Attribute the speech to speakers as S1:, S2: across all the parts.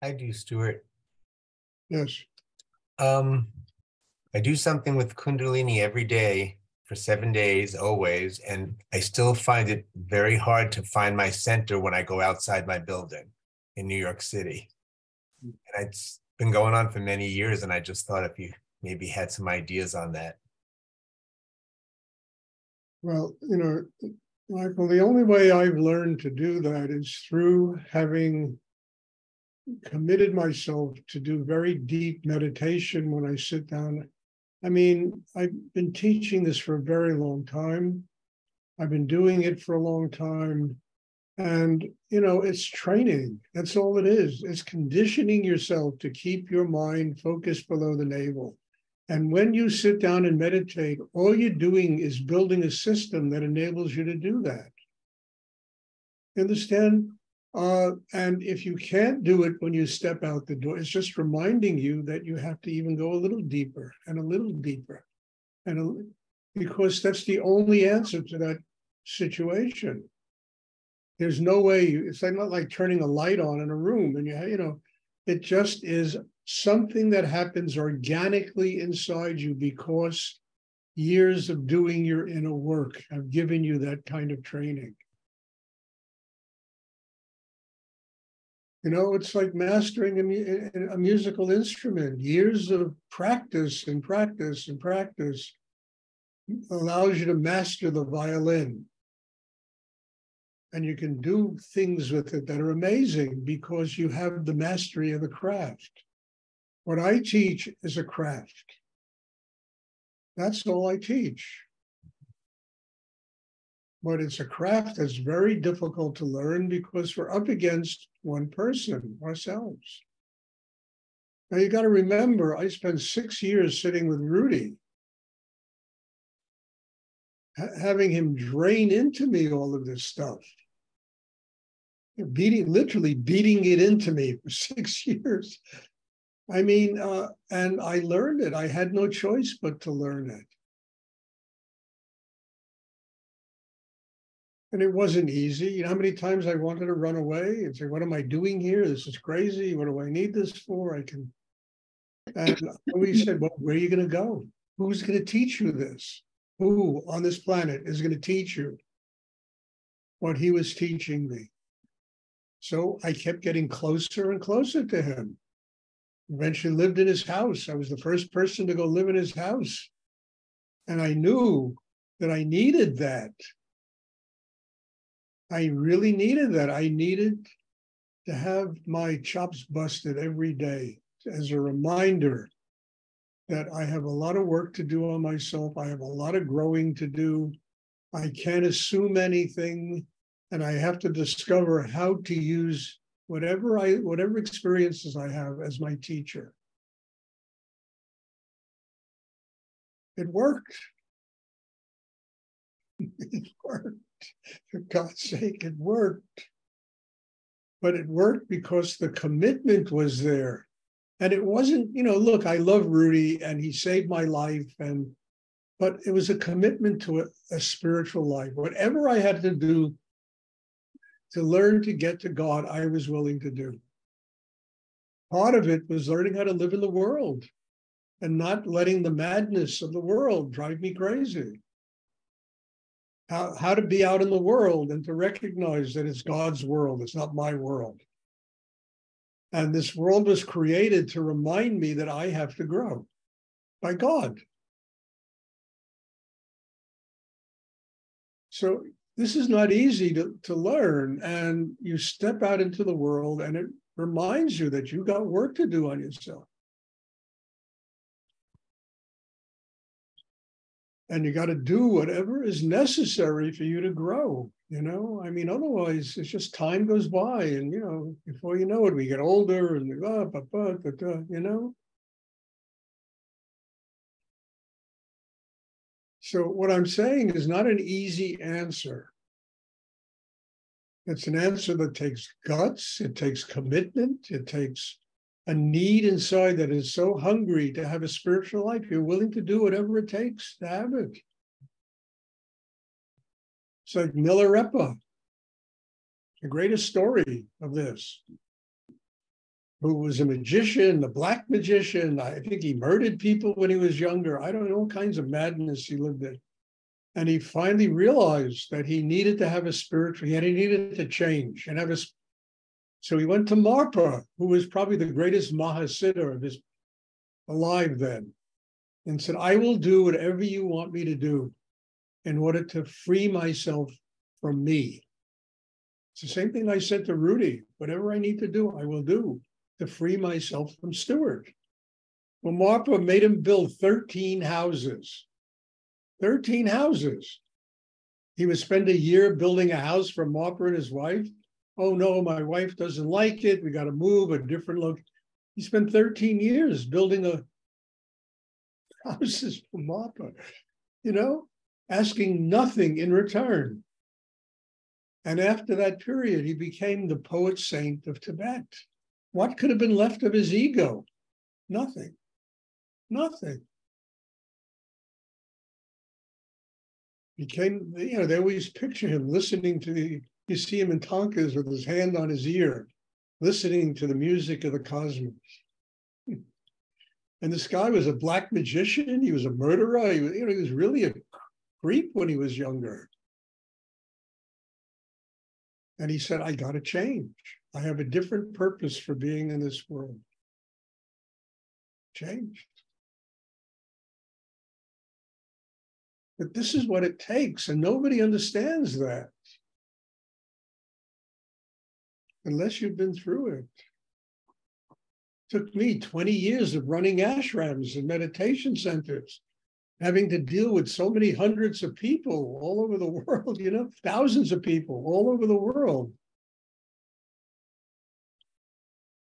S1: I do, Stuart.
S2: Yes.
S1: Um, I do something with Kundalini every day for 7 days, always, and I still find it very hard to find my center when I go outside my building in New York City. And it's been going on for many years, and I just thought if you maybe had some ideas on that.
S2: Well, Michael, the only way I've learned to do that is through having committed myself to do very deep meditation when I sit down. I mean, I've been teaching this for a very long time. I've been doing it for a long time. And, it's training. That's all it is. It's conditioning yourself to keep your mind focused below the navel. And when you sit down and meditate, all you're doing is building a system that enables you to do that. You understand? And if you can't do it when you step out the door, it's just reminding you that you have to even go a little deeper and a little deeper. Because that's the only answer to that situation. There's no way, it's not like turning a light on in a room and it just is something that happens organically inside you because years of doing your inner work have given you that kind of training. It's like mastering a musical instrument. Years of practice and practice and practice allows you to master the violin. And you can do things with it that are amazing because you have the mastery of the craft. What I teach is a craft. That's all I teach. But it's a craft that's very difficult to learn because we're up against one person, ourselves. Now you got to remember, I spent 6 years sitting with Rudy, having him drain into me all of this stuff. Literally beating it into me for 6 years. I mean, and I learned it. I had no choice but to learn it. And it wasn't easy. You know how many times I wanted to run away and say, what am I doing here? This is crazy. What do I need this for? And we said, well, where are you going to go? Who's going to teach you this? Who on this planet is going to teach you what he was teaching me? So I kept getting closer and closer to him. Eventually lived in his house. I was the first person to go live in his house. And I knew that I needed that. I really needed that. I needed to have my chops busted every day as a reminder that I have a lot of work to do on myself. I have a lot of growing to do. I can't assume anything, and I have to discover how to use whatever experiences I have as my teacher. It worked. It worked. For God's sake, it worked. But it worked because the commitment was there. And it wasn't, look, I love Rudy and he saved my life. But it was a commitment to a spiritual life. Whatever I had to do to learn to get to God, I was willing to do. Part of it was learning how to live in the world and not letting the madness of the world drive me crazy. How to be out in the world and to recognize that it's God's world, it's not my world. And this world was created to remind me that I have to grow by God. So this is not easy to learn. And you step out into the world and it reminds you that you got work to do on yourself. And you got to do whatever is necessary for you to grow, I mean, otherwise it's just time goes by and, before you know it, we get older and So what I'm saying is not an easy answer. It's an answer that takes guts, it takes commitment, it takes a need inside that is so hungry to have a spiritual life. You're willing to do whatever it takes to have it. It's like Milarepa, the greatest story of this. who was a magician, a black magician. I think he murdered people when he was younger. I don't know, all kinds of madness he lived in. And he finally realized that he needed to have a spiritual, he needed to change and have a. So he went to Marpa, who was probably the greatest Mahasiddha of his alive then, and said, I will do whatever you want me to do in order to free myself from me. It's the same thing I said to Rudy. Whatever I need to do, I will do to free myself from Stuart. Well, Marpa made him build 13 houses. 13 houses. He would spend a year building a house for Marpa and his wife. Oh no, my wife doesn't like it. We got to move a different look. He spent 13 years building a houses for Marpa, asking nothing in return. And after that period, he became the poet saint of Tibet. What could have been left of his ego? Nothing. Nothing. They always picture him listening to you see him in Tonkas with his hand on his ear, listening to the music of the cosmos. And this guy was a black magician. He was a murderer. He was really a creep when he was younger. And he said, I got to change. I have a different purpose for being in this world. Change. But this is what it takes, and nobody understands that unless you've been through it. Took me 20 years of running ashrams and meditation centers, having to deal with so many hundreds of people all over the world, thousands of people all over the world.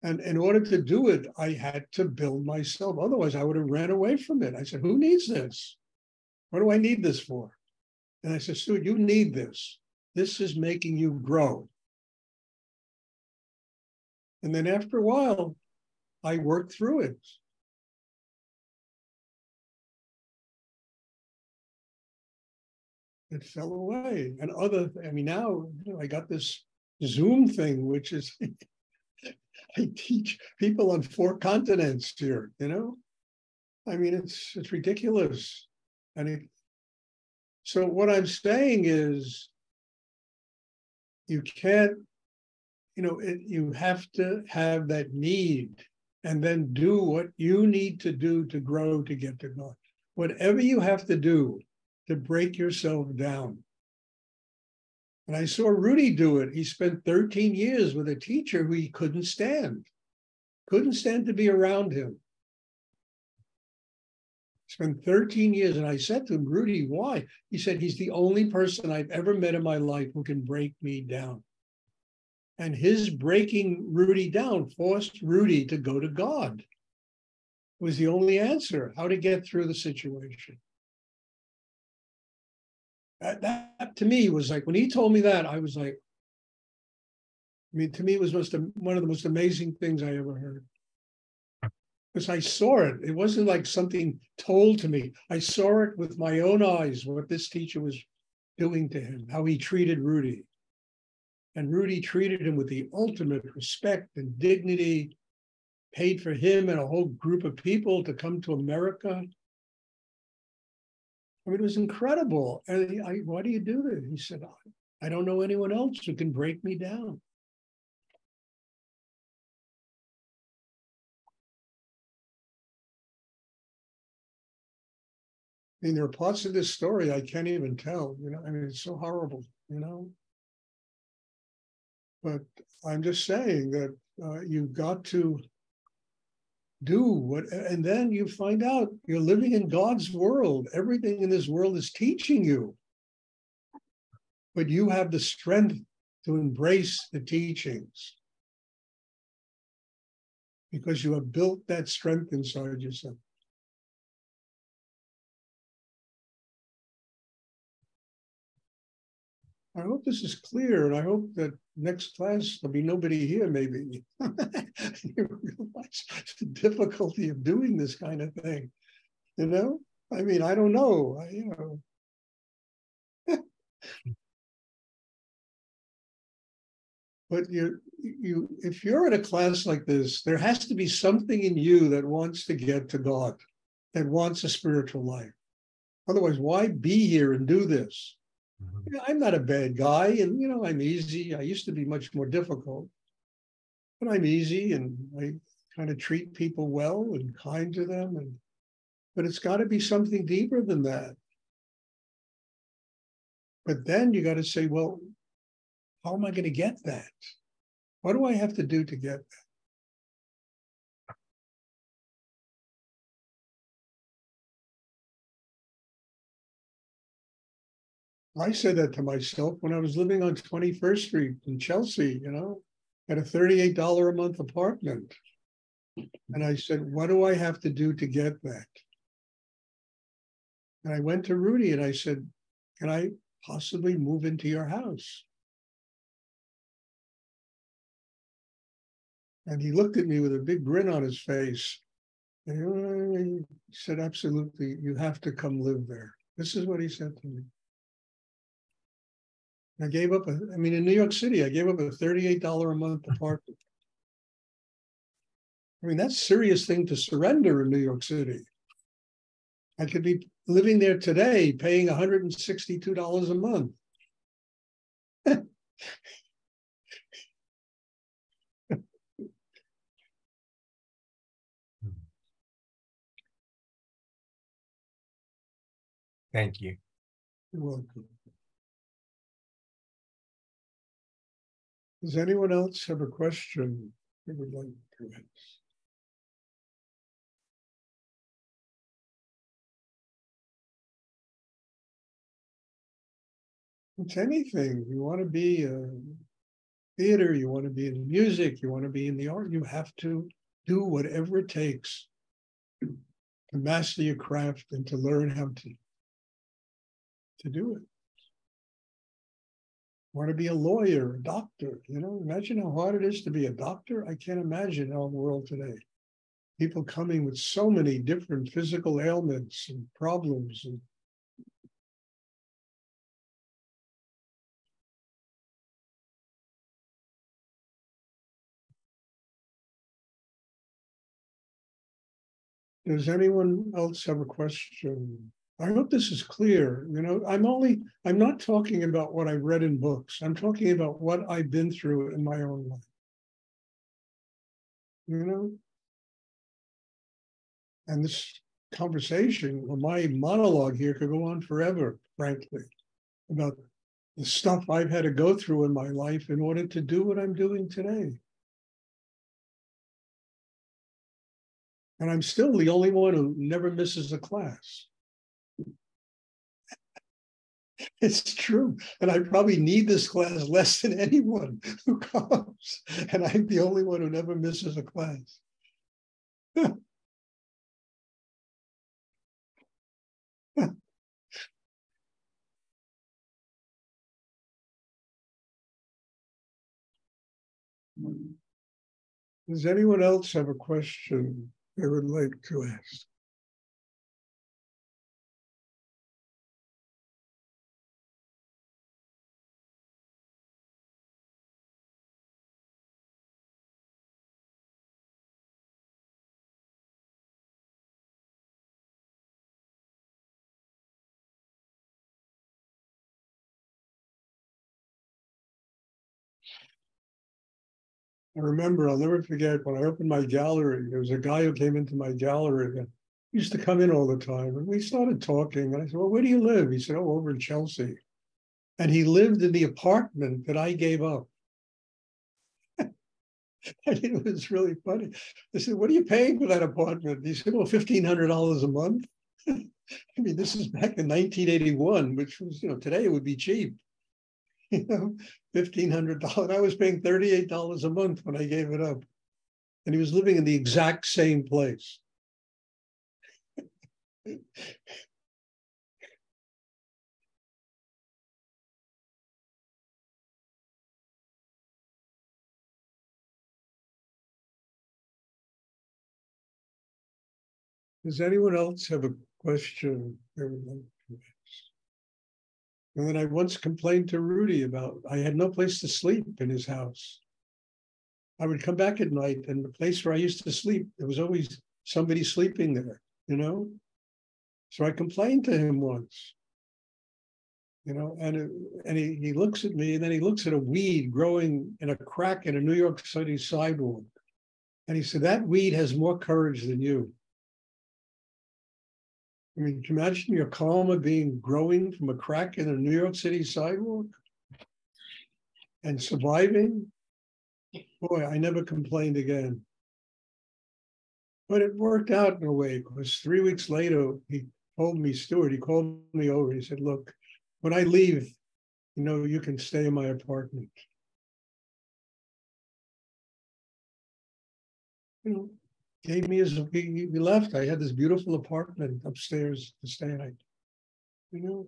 S2: And in order to do it, I had to build myself. Otherwise, I would have ran away from it. I said, who needs this? What do I need this for? And I said, Stuart, you need this. This is making you grow. And then after a while, I worked through it. It fell away. And now, I got this Zoom thing, which is, I teach people on 4 continents here, it's ridiculous. So what I'm saying is, you can't, you have to have that need and then do what you need to do to grow, to get to God. Whatever you have to do to break yourself down. And I saw Rudy do it. He spent 13 years with a teacher who he couldn't stand to be around him. Spent 13 years. And I said to him, Rudy, why? He said, he's the only person I've ever met in my life who can break me down. And his breaking Rudy down forced Rudy to go to God. It was the only answer, how to get through the situation. That to me was like, when he told me that, I was like, to me, it was one of the most amazing things I ever heard. Because I saw it. It wasn't like something told to me. I saw it with my own eyes, what this teacher was doing to him, how he treated Rudy. And Rudy treated him with the ultimate respect and dignity, paid for him and a whole group of people to come to America. It was incredible. And why do you do this? He said, I don't know anyone else who can break me down. There are parts of this story I can't even tell, it's so horrible, But I'm just saying that you've got to do what, and then you find out you're living in God's world. Everything in this world is teaching you. But you have the strength to embrace the teachings because you have built that strength inside yourself. I hope this is clear, and I hope that next class there'll be nobody here, maybe. You realize the difficulty of doing this kind of thing, I don't know. But if you're in a class like this, there has to be something in you that wants to get to God, that wants a spiritual life. Otherwise, why be here and do this?
S1: Mhm.
S2: I'm not a bad guy, and I'm easy. I used to be much more difficult, but I'm easy, and I kind of treat people well and kind to them. But it's got to be something deeper than that. But then you got to say, well, how am I going to get that? What do I have to do to get that? I said that to myself when I was living on 21st Street in Chelsea, at a $38 a month apartment. And I said, what do I have to do to get that? And I went to Rudy and I said, can I possibly move into your house? And he looked at me with a big grin on his face. And he said, absolutely, you have to come live there. This is what he said to me. I gave up, in New York City, I gave up a $38 a month apartment. That's a serious thing to surrender in New York City. I could be living there today, paying $162 a month.
S1: Thank you.
S2: You're welcome. Does anyone else have a question they would like to ask? It's anything. You want to be in theater, you want to be in music, you want to be in the art, you have to do whatever it takes to master your craft and to learn how to do it. Want to be a lawyer, a doctor, imagine how hard it is to be a doctor. I can't imagine our world today. People coming with so many different physical ailments and problems. Does anyone else have a question? I hope this is clear. I'm not talking about what I've read in books. I'm talking about what I've been through in my own life. And this conversation, or my monologue here, could go on forever, frankly, about the stuff I've had to go through in my life in order to do what I'm doing today. And I'm still the only one who never misses a class. It's true. And I probably need this class less than anyone who comes. And I'm the only one who never misses a class. Does anyone else have a question they would like to ask? I remember, I'll never forget, when I opened my gallery, there was a guy who came into my gallery and he used to come in all the time. And we started talking. And I said, well, where do you live? He said, oh, over in Chelsea. And he lived in the apartment that I gave up. And it was really funny. I said, what are you paying for that apartment? He said, well, $1,500 a month. This is back in 1981, which was, today it would be cheap. $1,500. I was paying $38 a month when I gave it up. And he was living in the exact same place. Does anyone else have a question they would like to ask? And then I once complained to Rudy about I had no place to sleep in his house. I would come back at night, and the place where I used to sleep, there was always somebody sleeping there, you know? So I complained to him once, you know, and he looks at me, and then he looks at a weed growing in a crack in a New York City sidewalk. And he said, that weed has more courage than you. I mean, can you imagine your karma being growing from a crack in a New York City sidewalk and surviving? Boy, I never complained again. But it worked out in a way, because 3 weeks later, he told me, Stuart, he called me over. He said, look, when I leave, you know, you can stay in my apartment. You know, gave me his, he left. I had this beautiful apartment upstairs to stay at, you know.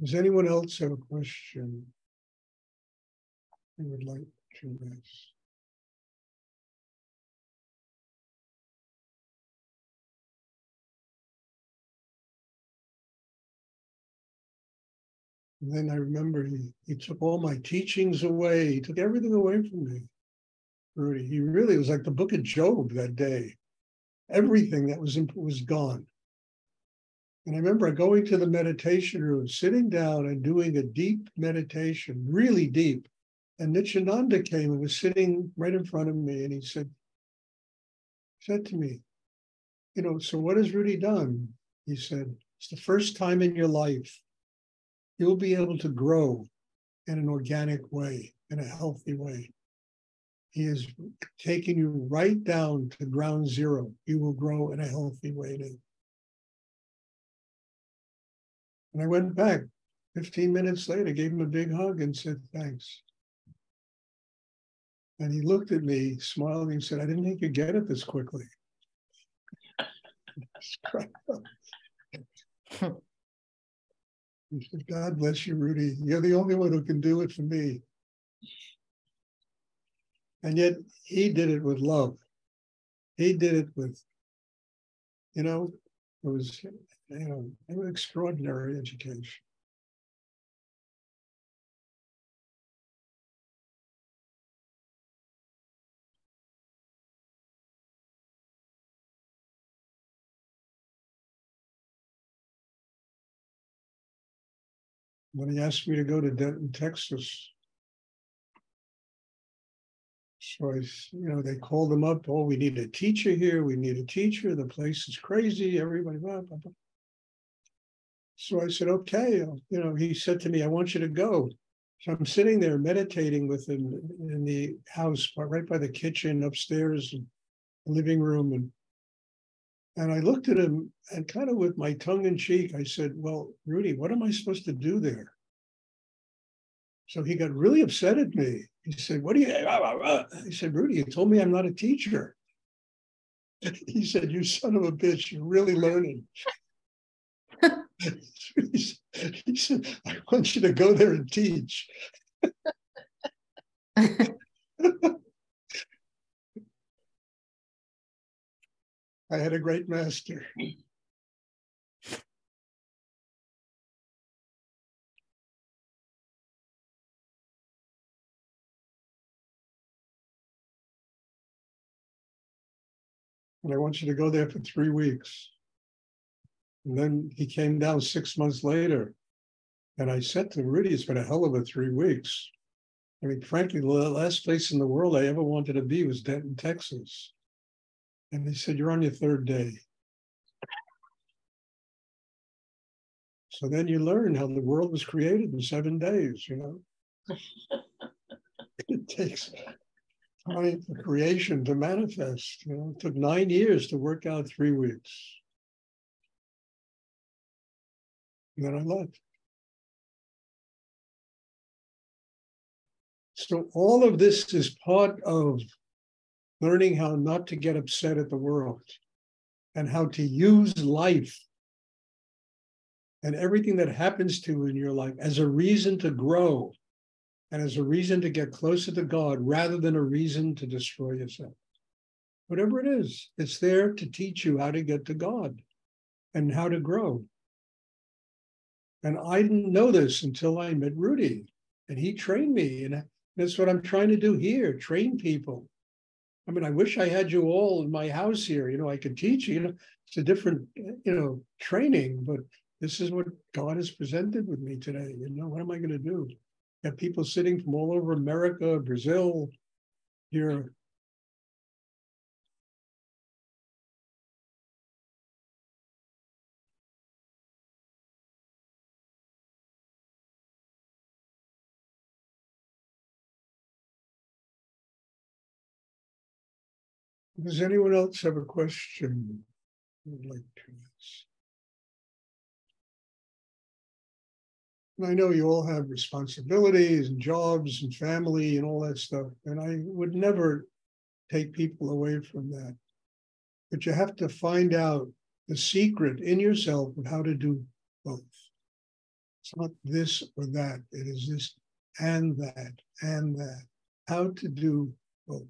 S2: Does anyone else have a question they would like to ask? And then I remember he took all my teachings away. He took everything away from me, Rudy. He really was like the book of Job that day. Everything that was gone. And I remember going to the meditation room, sitting down and doing a deep meditation, really deep. And Nityananda came and was sitting right in front of me, and he said to me, you know, so what has Rudy done? He said, it's the first time in your life you'll be able to grow in an organic way, in a healthy way. He is taking you right down to ground zero. You will grow in a healthy way now. And I went back 15 minutes later, gave him a big hug and said, thanks. And he looked at me, smiling, and said, I didn't think you'd get it this quickly. He said, God bless you, Rudy. You're the only one who can do it for me. And yet he did it with love. He did it with, you know, it was, you know, an extraordinary education. When he asked me to go to Denton, Texas, so you know, they called him up. Oh, we need a teacher here. We need a teacher. The place is crazy. Everybody, blah, blah, blah. So I said, okay. You know, he said to me, I want you to go. So I'm sitting there meditating with him in the house, right by the kitchen, upstairs, and the living room. And I looked at him, and kind of with my tongue in cheek, I said, well, Rudy, what am I supposed to do there? So he got really upset at me. He said, what do you, I said, Rudy, you told me I'm not a teacher. He said, you son of a bitch, you're really learning. He said, I want you to go there and teach. I had a great master. And I want you to go there for 3 weeks. And then he came down 6 months later. And I said to Rudy, it's been a hell of a 3 weeks. I mean, frankly, the last place in the world I ever wanted to be was Denton, Texas. And he said, you're on your 3rd day. So then you learn how the world was created in 7 days, you know. It takes time for creation to manifest. You know, it took 9 years to work out 3 weeks. And then I left. So all of this is part of learning how not to get upset at the world and how to use life and everything that happens to you in your life as a reason to grow and as a reason to get closer to God rather than a reason to destroy yourself. Whatever it is, it's there to teach you how to get to God and how to grow. And I didn't know this until I met Rudy, and he trained me. And that's what I'm trying to do here, train people. I mean, I wish I had you all in my house here. You know, I could teach you. You know, it's a different, training, but this is what God has presented with me today. You know, what am I going to do? Have people sitting from all over America, Brazil, here. Does anyone else have a question would like to ask? And I know you all have responsibilities and jobs and family and all that stuff, and I would never take people away from that. But you have to find out the secret in yourself of how to do both. It's not this or that. It is this and that and that. How to do both.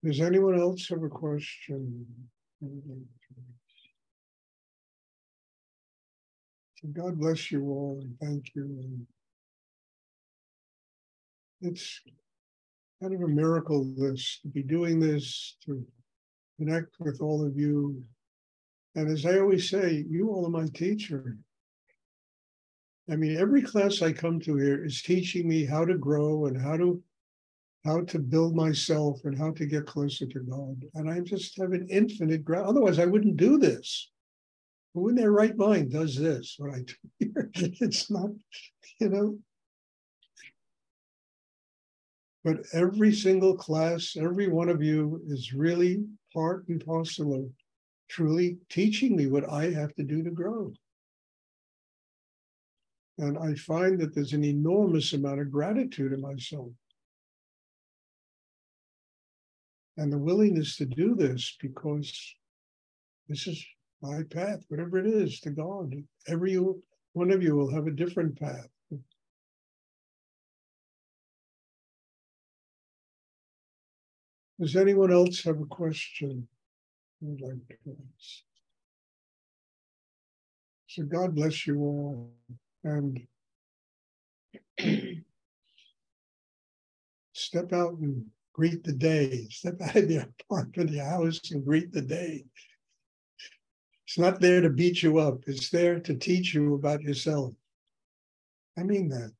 S2: Does anyone else have a question? So God bless you all and thank you. And it's kind of a miracle this to be doing this, to connect with all of you. And as I always say, you all are my teacher. I mean, every class I come to here is teaching me how to grow and how to build myself and how to get closer to God. And I just have an infinite gratitude. Otherwise, I wouldn't do this. Who in their right mind does this? What I do here? It's not, But every single class, every one of you is really part and parcel of truly teaching me what I have to do to grow. And I find that there's an enormous amount of gratitude in myself. And the willingness to do this because this is my path, whatever it is, to God. Every one of you will have a different path. Does anyone else have a question I'd like to ask? So God bless you all. And step out and greet the day. Step out of your apartment, your house, and greet the day. It's not there to beat you up. It's there to teach you about yourself. I mean that.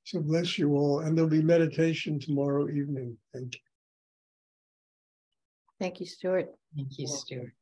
S2: So bless you all. And there'll be meditation tomorrow evening. Thank you.
S3: Thank you, Stuart.
S4: Thank you, Stuart.